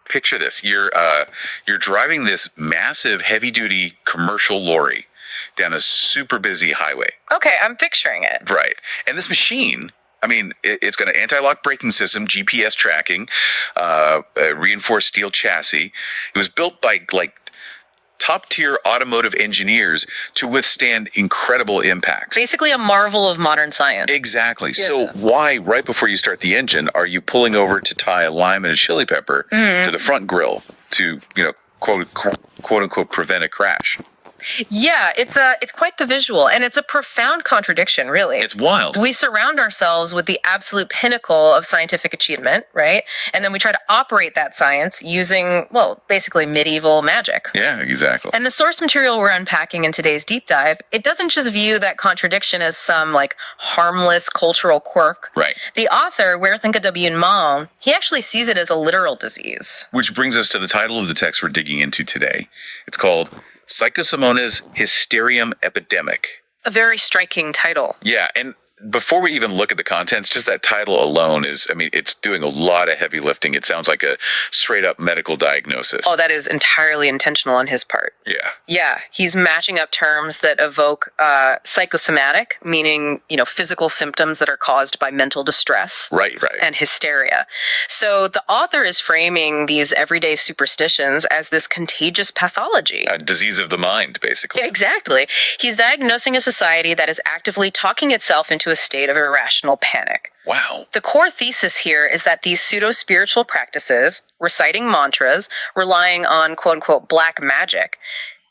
Picture this. You're driving this massive heavy-duty commercial lorry down a super busy highway. Okay, I'm picturing it. Right. And this machine, I mean, it's got an anti-lock braking system, GPS tracking, a reinforced steel chassis. It was built by, like, top-tier automotive engineers to withstand incredible impacts. Basically a marvel of modern science. Exactly. Yeah. So why, right before you start the engine, are you pulling over to tie a lime and a chili pepper to the front grille to, quote unquote, prevent a crash? Yeah, it's quite the visual, and it's a profound contradiction, really. It's wild. We surround ourselves with the absolute pinnacle of scientific achievement, right? And then we try to operate that science using, well, basically medieval magic. Yeah, exactly. And the source material we're unpacking in today's deep dive, it doesn't just view that contradiction as some, like, harmless cultural quirk. Right. Werthinke he actually sees it as a literal disease. Which brings us to the title of the text we're digging into today. It's called Psychosomonas Hysterium Epidemic. A very striking title. Yeah, and before we even look at the contents, just that title alone it's doing a lot of heavy lifting. It sounds like a straight up medical diagnosis. Oh, that is entirely intentional on his part. Yeah. Yeah, he's matching up terms that evoke psychosomatic, meaning, physical symptoms that are caused by mental distress. Right. And hysteria. So the author is framing these everyday superstitions as this contagious pathology. A disease of the mind, basically. Yeah, exactly. He's diagnosing a society that is actively talking itself into a state of irrational panic. Wow. The core thesis here is that these pseudo-spiritual practices, reciting mantras, relying on quote-unquote black magic,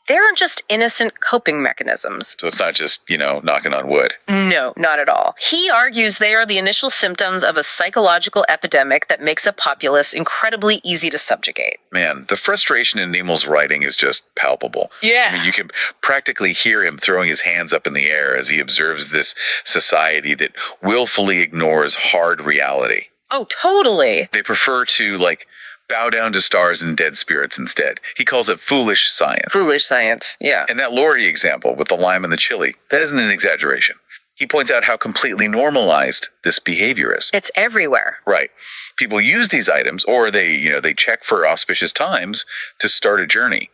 they aren't just innocent coping mechanisms. So it's not just, knocking on wood. No, not at all. He argues they are the initial symptoms of a psychological epidemic that makes a populace incredibly easy to subjugate. Man, the frustration in Nemel's writing is just palpable. Yeah. You can practically hear him throwing his hands up in the air as he observes this society that willfully ignores hard reality. Oh, totally. They prefer to, bow down to stars and dead spirits instead. He calls it foolish science. Foolish science, yeah. And that lorry example with the lime and the chili, that isn't an exaggeration. He points out how completely normalized this behavior is. It's everywhere. Right. People use these items, or they check for auspicious times to start a journey.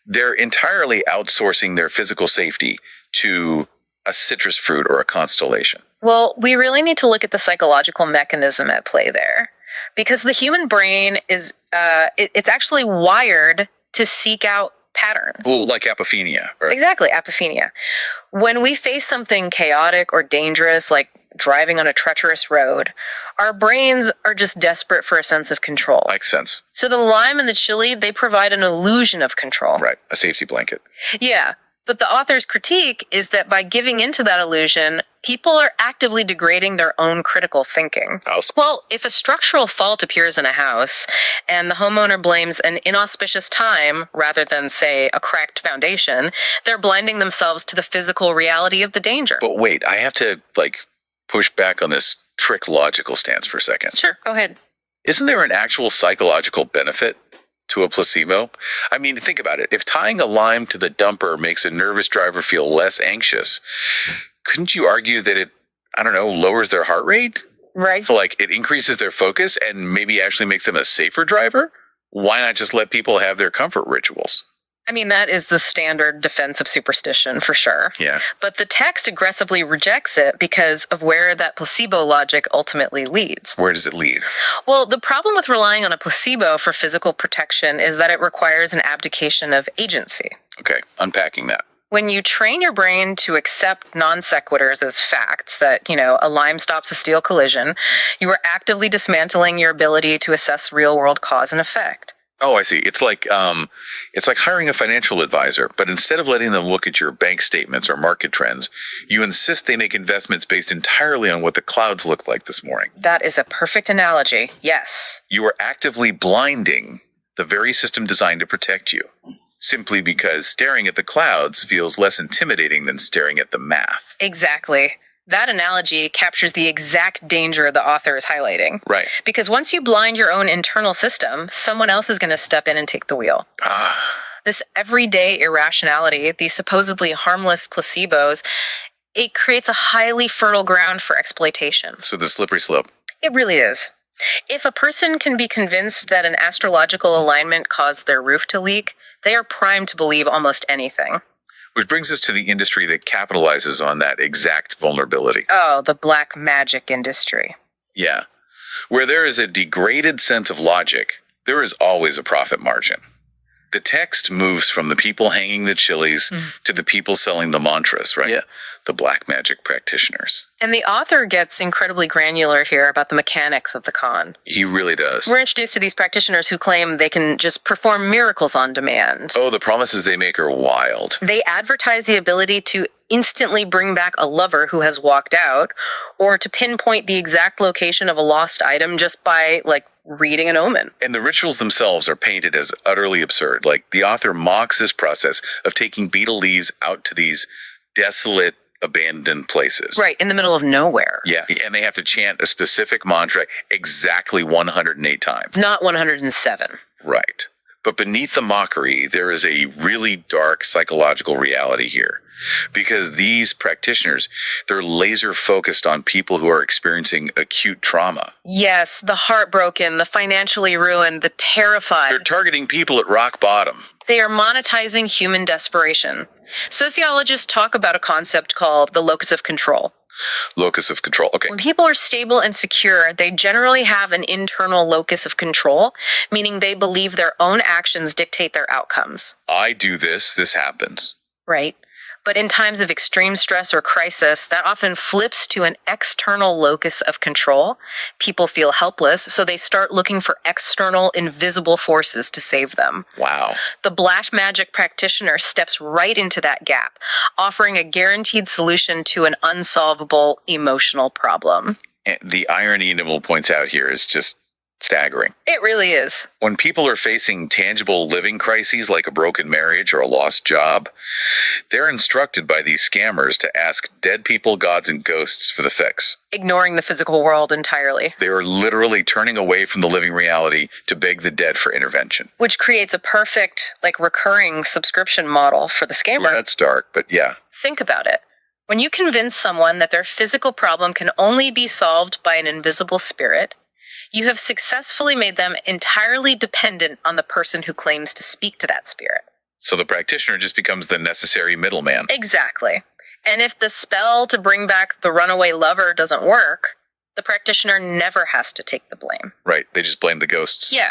They're entirely outsourcing their physical safety to a citrus fruit or a constellation. Well, we really need to look at the psychological mechanism at play there. Because the human brain is, it's actually wired to seek out patterns. Well, like apophenia, right? Exactly, apophenia. When we face something chaotic or dangerous, like driving on a treacherous road, our brains are just desperate for a sense of control. Makes sense. So the lime and the chili, they provide an illusion of control. Right, a safety blanket. Yeah. But the author's critique is that by giving into that illusion, people are actively degrading their own critical thinking. Well, if a structural fault appears in a house and the homeowner blames an inauspicious time rather than, say, a cracked foundation, they're blinding themselves to the physical reality of the danger. But wait, I have to, push back on this trick logical stance for a second. Sure, go ahead. Isn't there an actual psychological benefit to a placebo? I mean, think about it. If tying a lime to the dumper makes a nervous driver feel less anxious, couldn't you argue that it, lowers their heart rate? Right. It increases their focus and maybe actually makes them a safer driver? Why not just let people have their comfort rituals? I mean, that is the standard defense of superstition, for sure. Yeah. But the text aggressively rejects it because of where that placebo logic ultimately leads. Where does it lead? Well, the problem with relying on a placebo for physical protection is that it requires an abdication of agency. Okay, unpacking that. When you train your brain to accept non sequiturs as facts, that, a lime stops a steel collision, you are actively dismantling your ability to assess real-world cause and effect. Oh, I see. It's like hiring a financial advisor, but instead of letting them look at your bank statements or market trends, you insist they make investments based entirely on what the clouds look like this morning. That is a perfect analogy. Yes. You are actively blinding the very system designed to protect you, simply because staring at the clouds feels less intimidating than staring at the math. Exactly. That analogy captures the exact danger the author is highlighting. Right. Because once you blind your own internal system, someone else is going to step in and take the wheel. This everyday irrationality, these supposedly harmless placebos, it creates a highly fertile ground for exploitation. So the slippery slope. It really is. If a person can be convinced that an astrological alignment caused their roof to leak, they are primed to believe almost anything. Which brings us to the industry that capitalizes on that exact vulnerability. Oh, the black magic industry. Yeah. Where there is a degraded sense of logic, there is always a profit margin. The text moves from the people hanging the chilies to the people selling the mantras, right? Yeah. The black magic practitioners. And the author gets incredibly granular here about the mechanics of the con. He really does. We're introduced to these practitioners who claim they can just perform miracles on demand. Oh, the promises they make are wild. They advertise the ability to instantly bring back a lover who has walked out, or to pinpoint the exact location of a lost item just by, reading an omen. And the rituals themselves are painted as utterly absurd. Like, the author mocks this process of taking betel leaves out to these desolate, abandoned places. Right, in the middle of nowhere. Yeah, and they have to chant a specific mantra exactly 108 times. Not 107. Right. But beneath the mockery, there is a really dark psychological reality here. Because these practitioners, they're laser focused on people who are experiencing acute trauma. Yes, the heartbroken, the financially ruined, the terrified. They're targeting people at rock bottom. They are monetizing human desperation. Sociologists talk about a concept called the locus of control. Locus of control. Okay. When people are stable and secure, they generally have an internal locus of control, meaning they believe their own actions dictate their outcomes. I do this, this happens. Right? But in times of extreme stress or crisis, that often flips to an external locus of control. People feel helpless, so they start looking for external, invisible forces to save them. Wow. The black magic practitioner steps right into that gap, offering a guaranteed solution to an unsolvable emotional problem. And the irony Nibble points out here is just staggering. It really is. When people are facing tangible living crises like a broken marriage or a lost job, they're instructed by these scammers to ask dead people, gods, and ghosts for the fix. Ignoring the physical world entirely. They are literally turning away from the living reality to beg the dead for intervention. Which creates a perfect, recurring subscription model for the scammer. Yeah, that's dark, but yeah. Think about it. When you convince someone that their physical problem can only be solved by an invisible spirit, you have successfully made them entirely dependent on the person who claims to speak to that spirit. So the practitioner just becomes the necessary middleman. Exactly. And if the spell to bring back the runaway lover doesn't work, the practitioner never has to take the blame. Right, they just blame the ghosts. Yeah.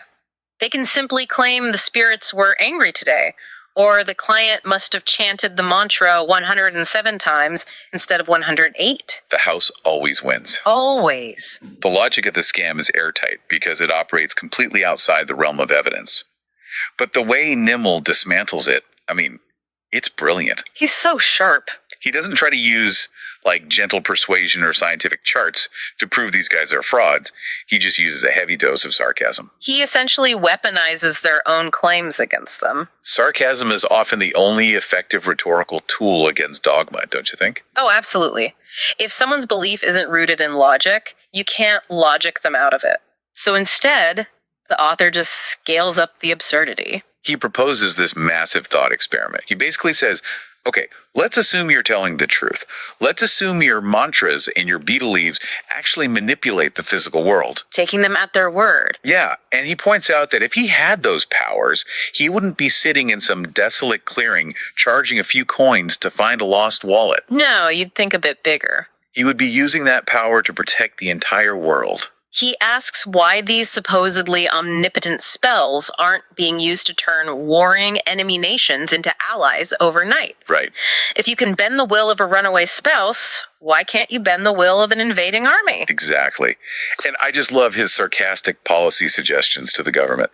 They can simply claim the spirits were angry today, or the client must have chanted the mantra 107 times instead of 108. The house always wins. Always. The logic of the scam is airtight because it operates completely outside the realm of evidence. But the way Nimble dismantles it, it's brilliant. He's so sharp. He doesn't try to use gentle persuasion or scientific charts to prove these guys are frauds. He just uses a heavy dose of sarcasm. He essentially weaponizes their own claims against them. Sarcasm is often the only effective rhetorical tool against dogma, don't you think? Oh, absolutely. If someone's belief isn't rooted in logic, you can't logic them out of it. So instead, the author just scales up the absurdity. He proposes this massive thought experiment. He basically says, okay, let's assume you're telling the truth. Let's assume your mantras and your betel leaves actually manipulate the physical world. Taking them at their word. Yeah, and he points out that if he had those powers, he wouldn't be sitting in some desolate clearing charging a few coins to find a lost wallet. No, you'd think a bit bigger. He would be using that power to protect the entire world. He asks why these supposedly omnipotent spells aren't being used to turn warring enemy nations into allies overnight. Right. If you can bend the will of a runaway spouse, why can't you bend the will of an invading army? Exactly. And I just love his sarcastic policy suggestions to the government.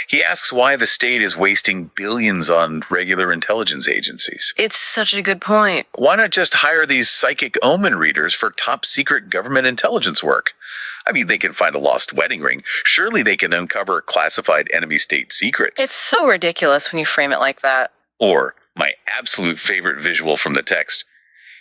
He asks why the state is wasting billions on regular intelligence agencies. It's such a good point. Why not just hire these psychic omen readers for top secret government intelligence work? They can find a lost wedding ring. Surely they can uncover classified enemy state secrets. It's so ridiculous when you frame it like that. Or, my absolute favorite visual from the text,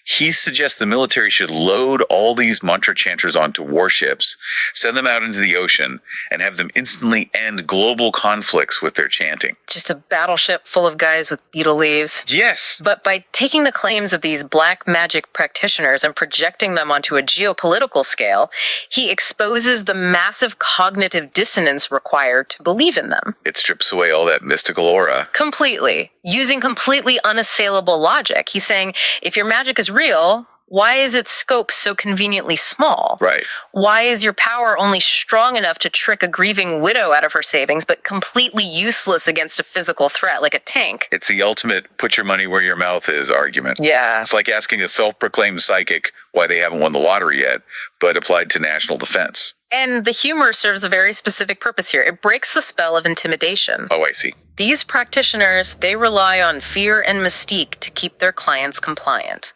He suggests the military should load all these mantra chanters onto warships, send them out into the ocean, and have them instantly end global conflicts with their chanting. Just a battleship full of guys with beetle leaves. Yes! But by taking the claims of these black magic practitioners and projecting them onto a geopolitical scale, he exposes the massive cognitive dissonance required to believe in them. It strips away all that mystical aura. Completely. Using completely unassailable logic. He's saying, if your magic is real, why is its scope so conveniently small? Right. Why is your power only strong enough to trick a grieving widow out of her savings, but completely useless against a physical threat like a tank? It's the ultimate put your money where your mouth is argument. Yeah. It's like asking a self-proclaimed psychic why they haven't won the lottery yet, but applied to national defense. And the humor serves a very specific purpose here. It breaks the spell of intimidation. Oh, I see. These practitioners, they rely on fear and mystique to keep their clients compliant.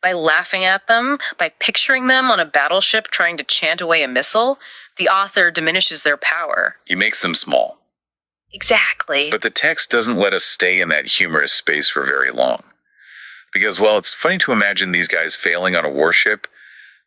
By laughing at them, by picturing them on a battleship trying to chant away a missile, the author diminishes their power. He makes them small. Exactly. But the text doesn't let us stay in that humorous space for very long. Because while it's funny to imagine these guys failing on a warship,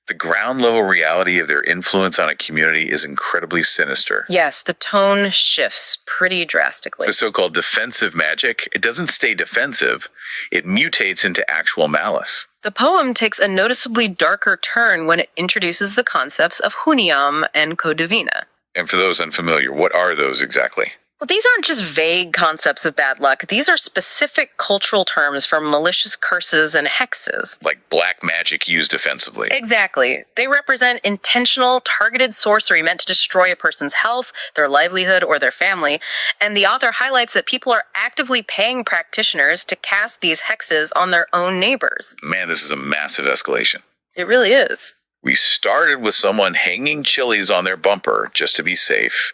the ground level reality of their influence on a community is incredibly sinister. Yes, the tone shifts pretty drastically. The so-called defensive magic, it doesn't stay defensive, it mutates into actual malice. The poem takes a noticeably darker turn when it introduces the concepts of Huniam and Kodavina. And for those unfamiliar, what are those exactly? Well, these aren't just vague concepts of bad luck. These are specific cultural terms for malicious curses and hexes. Like black magic used defensively. Exactly. They represent intentional, targeted sorcery meant to destroy a person's health, their livelihood, or their family. And the author highlights that people are actively paying practitioners to cast these hexes on their own neighbors. Man, this is a massive escalation. It really is. We started with someone hanging chilies on their bumper just to be safe,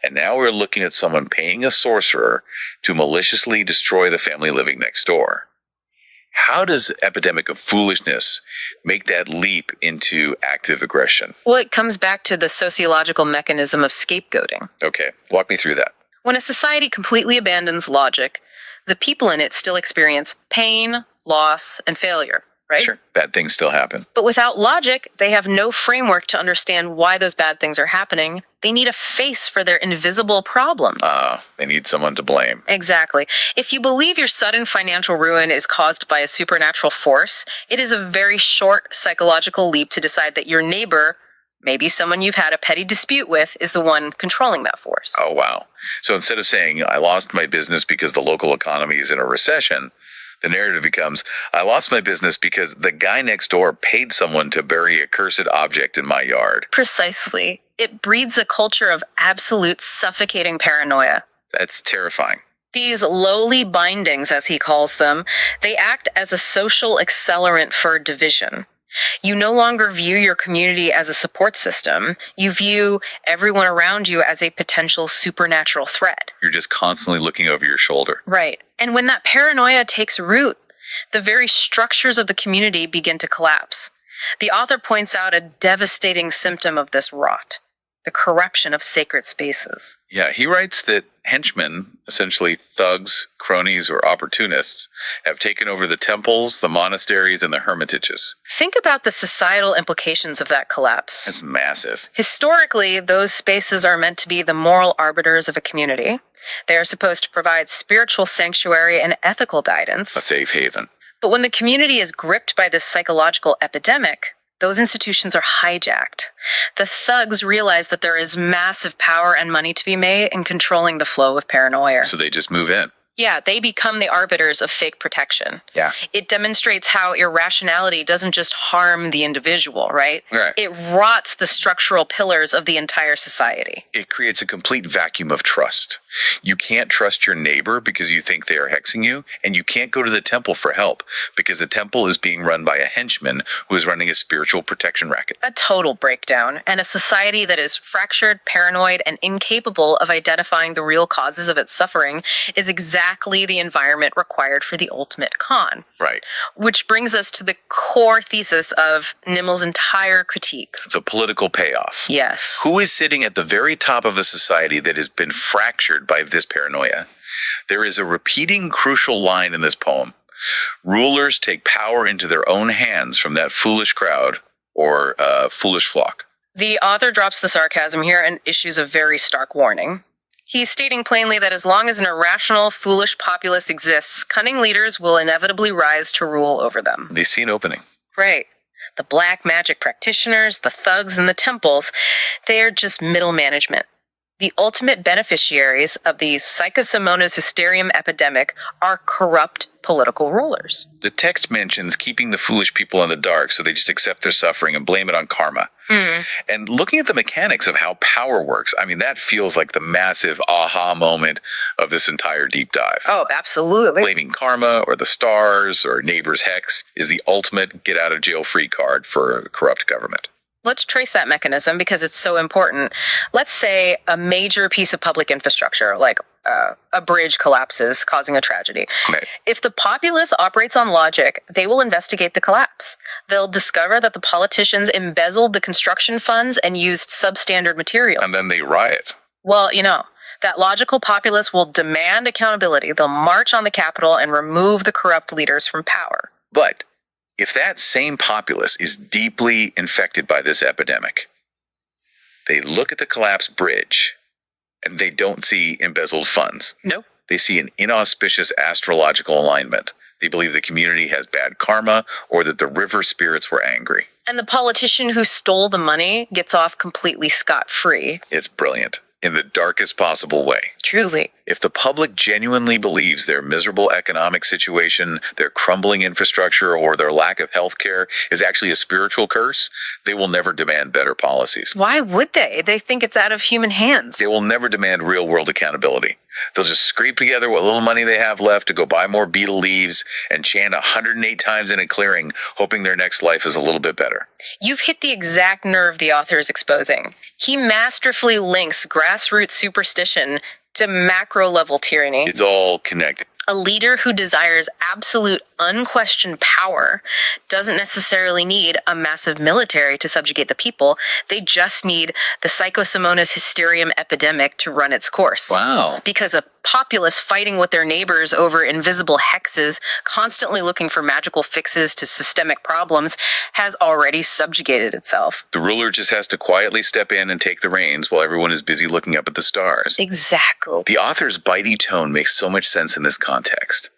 and now we're looking at someone paying a sorcerer to maliciously destroy the family living next door. How does epidemic of foolishness make that leap into active aggression? Well, it comes back to the sociological mechanism of scapegoating. Okay, walk me through that. When a society completely abandons logic, the people in it still experience pain, loss, and failure. Right? Sure, bad things still happen. But without logic, they have no framework to understand why those bad things are happening. They need a face for their invisible problem. They need someone to blame. Exactly. If you believe your sudden financial ruin is caused by a supernatural force, it is a very short psychological leap to decide that your neighbor, maybe someone you've had a petty dispute with, is the one controlling that force. Oh, wow. So instead of saying, I lost my business because the local economy is in a recession, the narrative becomes, I lost my business because the guy next door paid someone to bury a cursed object in my yard. Precisely. It breeds a culture of absolute suffocating paranoia. That's terrifying. These lowly bindings, as he calls them, they act as a social accelerant for division. You no longer view your community as a support system. You view everyone around you as a potential supernatural threat. You're just constantly looking over your shoulder. Right. And when that paranoia takes root, the very structures of the community begin to collapse. The author points out a devastating symptom of this rot: the corruption of sacred spaces. Yeah, he writes that henchmen, essentially thugs, cronies, or opportunists, have taken over the temples, the monasteries, and the hermitages. Think about the societal implications of that collapse. It's massive. Historically, those spaces are meant to be the moral arbiters of a community. They are supposed to provide spiritual sanctuary and ethical guidance. A safe haven. But when the community is gripped by this psychological epidemic, those institutions are hijacked. The thugs realize that there is massive power and money to be made in controlling the flow of paranoia. So they just move in. Yeah, they become the arbiters of fake protection. Yeah. It demonstrates how irrationality doesn't just harm the individual, right? Right. It rots the structural pillars of the entire society. It creates a complete vacuum of trust. You can't trust your neighbor because you think they are hexing you, and you can't go to the temple for help because the temple is being run by a henchman who is running a spiritual protection racket. A total breakdown, and a society that is fractured, paranoid, and incapable of identifying the real causes of its suffering is exactly the environment required for the ultimate con. Right. Which brings us to the core thesis of Nimmel's entire critique. The political payoff. Yes. Who is sitting at the very top of a society that has been fractured by this paranoia? There is a repeating crucial line in this poem. Rulers take power into their own hands from that foolish crowd or foolish flock. The author drops the sarcasm here and issues a very stark warning. He's stating plainly that as long as an irrational, foolish populace exists, cunning leaders will inevitably rise to rule over them. They see an opening. Right. The black magic practitioners, the thugs, and the temples, they are just middle management. The ultimate beneficiaries of the Psychosomonas hysterium epidemic are corrupt political rulers. The text mentions keeping the foolish people in the dark so they just accept their suffering and blame it on karma. And looking at the mechanics of how power works, I mean, that feels like the massive aha moment of this entire deep dive. Oh, absolutely. Blaming karma or the stars or neighbor's hex is the ultimate get-out-of-jail-free card for a corrupt government. Let's trace that mechanism because it's so important. Let's say a major piece of public infrastructure, like a bridge collapses, causing a tragedy. Right. If the populace operates on logic, they will investigate the collapse. They'll discover that the politicians embezzled the construction funds and used substandard material. And then they riot. Well, that logical populace will demand accountability. They'll march on the Capitol and remove the corrupt leaders from power. But if that same populace is deeply infected by this epidemic, they look at the collapsed bridge and they don't see embezzled funds. Nope. They see an inauspicious astrological alignment. They believe the community has bad karma or that the river spirits were angry. And the politician who stole the money gets off completely scot-free. It's brilliant. In the darkest possible way. Truly. If the public genuinely believes their miserable economic situation, their crumbling infrastructure, or their lack of health care is actually a spiritual curse, they will never demand better policies. Why would they? They think it's out of human hands. They will never demand real-world accountability. They'll just scrape together what little money they have left to go buy more beetle leaves and chant 108 times in a clearing, hoping their next life is a little bit better. You've hit the exact nerve the author is exposing. He masterfully links grassroots superstition to macro-level tyranny. It's all connected. A leader who desires absolute, unquestioned power doesn't necessarily need a massive military to subjugate the people. They just need the Psychosomonas hysterium epidemic to run its course. Wow. Because a populace fighting with their neighbors over invisible hexes, constantly looking for magical fixes to systemic problems, has already subjugated itself. The ruler just has to quietly step in and take the reins while everyone is busy looking up at the stars. Exactly. The author's bitey tone makes so much sense in this context.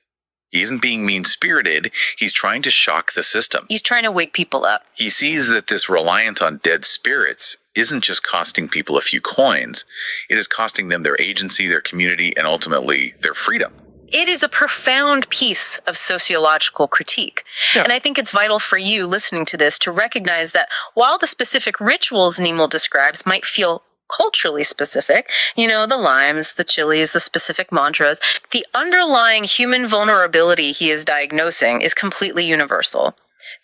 He isn't being mean-spirited, he's trying to shock the system. He's trying to wake people up. He sees that this reliance on dead spirits isn't just costing people a few coins, it is costing them their agency, their community, and ultimately their freedom. It is a profound piece of sociological critique. Yeah. And I think it's vital for you listening to this to recognize that while the specific rituals Nemo describes might feel culturally specific, the limes, the chilies, the specific mantras, the underlying human vulnerability he is diagnosing is completely universal.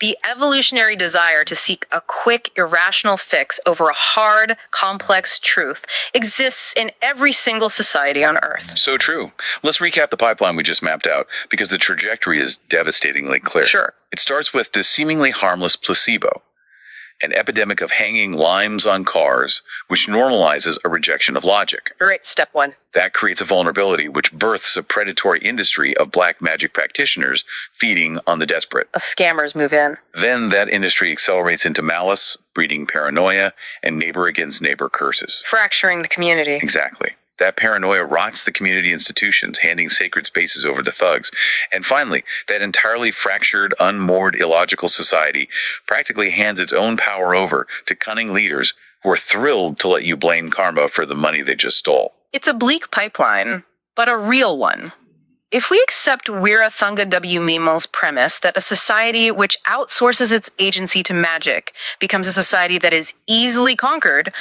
The evolutionary desire to seek a quick, irrational fix over a hard, complex truth exists in every single society on Earth. So true. Let's recap the pipeline we just mapped out, because the trajectory is devastatingly clear. Sure. It starts with this seemingly harmless placebo, an epidemic of hanging limes on cars, which normalizes a rejection of logic. Right, step one. That creates a vulnerability which births a predatory industry of black magic practitioners feeding on the desperate. Scammers move in. Then that industry accelerates into malice, breeding paranoia, and neighbor against neighbor curses. Fracturing the community. Exactly. That paranoia rots the community institutions, handing sacred spaces over to thugs. And finally, that entirely fractured, unmoored, illogical society practically hands its own power over to cunning leaders who are thrilled to let you blame karma for the money they just stole. It's a bleak pipeline, but a real one. If we accept Weera Thunga W. Mimal's premise that a society which outsources its agency to magic becomes a society that is easily conquered,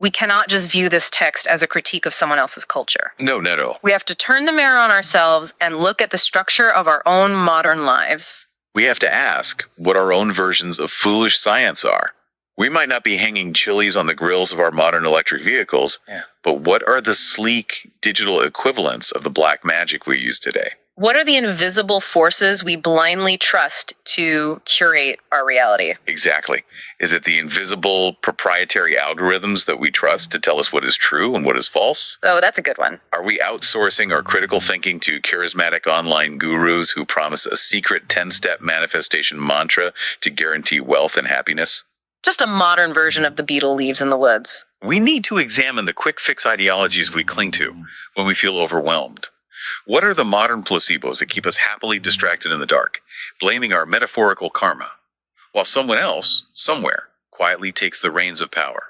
we cannot just view this text as a critique of someone else's culture. No, not at all. We have to turn the mirror on ourselves and look at the structure of our own modern lives. We have to ask what our own versions of foolish science are. We might not be hanging chilies on the grills of our modern electric vehicles, but what are the sleek digital equivalents of the black magic we use today? What are the invisible forces we blindly trust to curate our reality? Exactly. Is it the invisible proprietary algorithms that we trust to tell us what is true and what is false? Oh, that's a good one. Are we outsourcing our critical thinking to charismatic online gurus who promise a secret 10-step manifestation mantra to guarantee wealth and happiness? Just a modern version of the beetle leaves in the woods. We need to examine the quick fix ideologies we cling to when we feel overwhelmed. What are the modern placebos that keep us happily distracted in the dark, blaming our metaphorical karma, while someone else, somewhere, quietly takes the reins of power?